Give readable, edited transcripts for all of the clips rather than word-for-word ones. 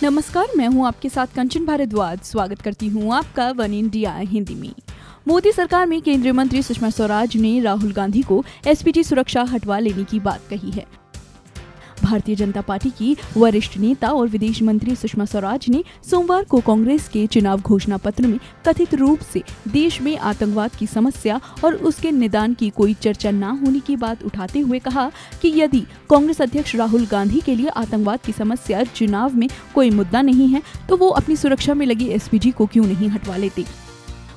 नमस्कार, मैं हूं आपके साथ कंचन भारद्वाज। स्वागत करती हूं आपका वन इंडिया हिंदी में। मोदी सरकार में केंद्रीय मंत्री सुषमा स्वराज ने राहुल गांधी को एसपीजी सुरक्षा हटवा लेने की बात कही है। भारतीय जनता पार्टी की वरिष्ठ नेता और विदेश मंत्री सुषमा स्वराज ने सोमवार को कांग्रेस के चुनाव घोषणा पत्र में कथित रूप से देश में आतंकवाद की समस्या और उसके निदान की कोई चर्चा न होने की बात उठाते हुए कहा कि यदि कांग्रेस अध्यक्ष राहुल गांधी के लिए आतंकवाद की समस्या चुनाव में कोई मुद्दा नहीं है तो वो अपनी सुरक्षा में लगी एसपीजी को क्यों नहीं हटवा लेते।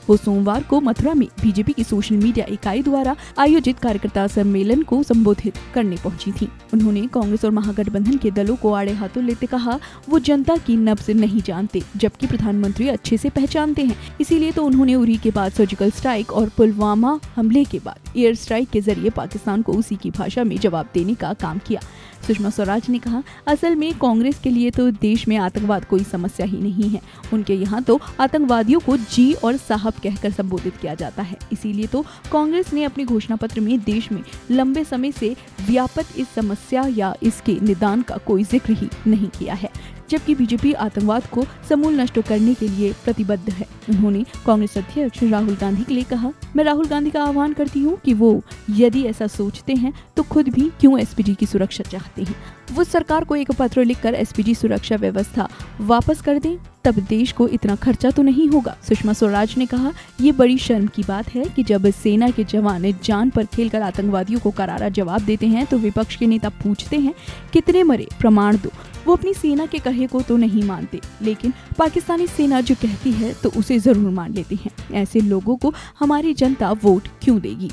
वो सोमवार को मथुरा में बीजेपी की सोशल मीडिया इकाई द्वारा आयोजित कार्यकर्ता सम्मेलन को संबोधित करने पहुंची थी। उन्होंने कांग्रेस और महागठबंधन के दलों को आड़े हाथों लेते कहा वो जनता की नब्ज नहीं जानते, जबकि प्रधानमंत्री अच्छे से पहचानते हैं। इसीलिए तो उन्होंने उरी के बाद सर्जिकल स्ट्राइक और पुलवामा हमले के बाद एयर स्ट्राइक के जरिए पाकिस्तान को उसी की भाषा में जवाब देने का काम किया। सुषमा स्वराज ने कहा, असल में कांग्रेस के लिए तो देश में आतंकवाद कोई समस्या ही नहीं है। उनके यहाँ तो आतंकवादियों को जी और साहब कहकर संबोधित किया जाता है। इसीलिए तो कांग्रेस ने अपने घोषणा पत्र में देश में लंबे समय से व्याप्त इस समस्या या इसके निदान का कोई जिक्र ही नहीं किया है, जबकि बीजेपी आतंकवाद को समूल नष्ट करने के लिए प्रतिबद्ध है। उन्होंने कांग्रेस अध्यक्ष राहुल गांधी के लिए कहा, मैं राहुल गांधी का आह्वान करती हूँ कि वो यदि ऐसा सोचते हैं तो खुद भी क्यों एसपीजी की सुरक्षा चाहते हैं। वो सरकार को एक पत्र लिखकर एसपीजी सुरक्षा व्यवस्था वापस कर दें, तब देश को इतना खर्चा तो नहीं होगा। सुषमा स्वराज ने कहा, ये बड़ी शर्म की बात है कि जब सेना के जवान जान पर खेलकर आतंकवादियों को करारा जवाब देते हैं तो विपक्ष के नेता पूछते हैं कितने मरे, प्रमाण दो। वो अपनी सेना के कहे को तो नहीं मानते, लेकिन पाकिस्तानी सेना जो कहती है तो उसे जरूर मान लेते हैं। ऐसे लोगों को हमारी जनता वोट क्यों देगी।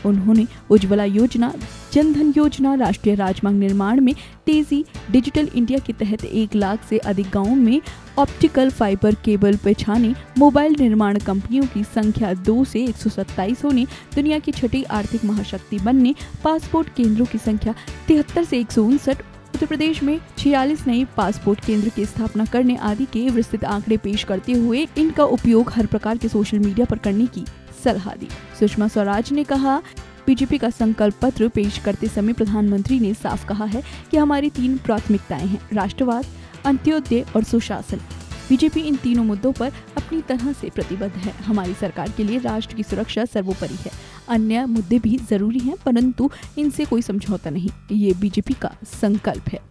उन्होंने उज्ज्वला योजना, जनधन योजना, राष्ट्रीय राजमार्ग निर्माण में तेजी, डिजिटल इंडिया के तहत 1 लाख से अधिक गांवों में ऑप्टिकल फाइबर केबल बिछाने, मोबाइल निर्माण कंपनियों की संख्या 2 से 127 होने, दुनिया की छठी आर्थिक महाशक्ति बनने, पासपोर्ट केंद्रों की संख्या 73 से 159, उत्तर प्रदेश में 46 नए पासपोर्ट केंद्र की स्थापना करने आदि के विस्तृत आंकड़े पेश करते हुए इनका उपयोग हर प्रकार के सोशल मीडिया पर करने की सलाह दी। सुषमा स्वराज ने कहा, बीजेपी का संकल्प पत्र पेश करते समय प्रधानमंत्री ने साफ कहा है कि हमारी 3 प्राथमिकताएं हैं, राष्ट्रवाद, अंत्योदय और सुशासन। बीजेपी इन तीनों मुद्दों पर अपनी तरह से प्रतिबद्ध है। हमारी सरकार के लिए राष्ट्र की सुरक्षा सर्वोपरि है। अन्य मुद्दे भी जरूरी हैं, परंतु इनसे कोई समझौता नहीं। ये बीजेपी का संकल्प है।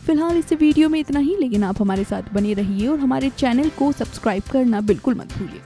फिलहाल इस वीडियो में इतना ही, लेकिन आप हमारे साथ बने रहिए और हमारे चैनल को सब्सक्राइब करना बिल्कुल मत भूलिए।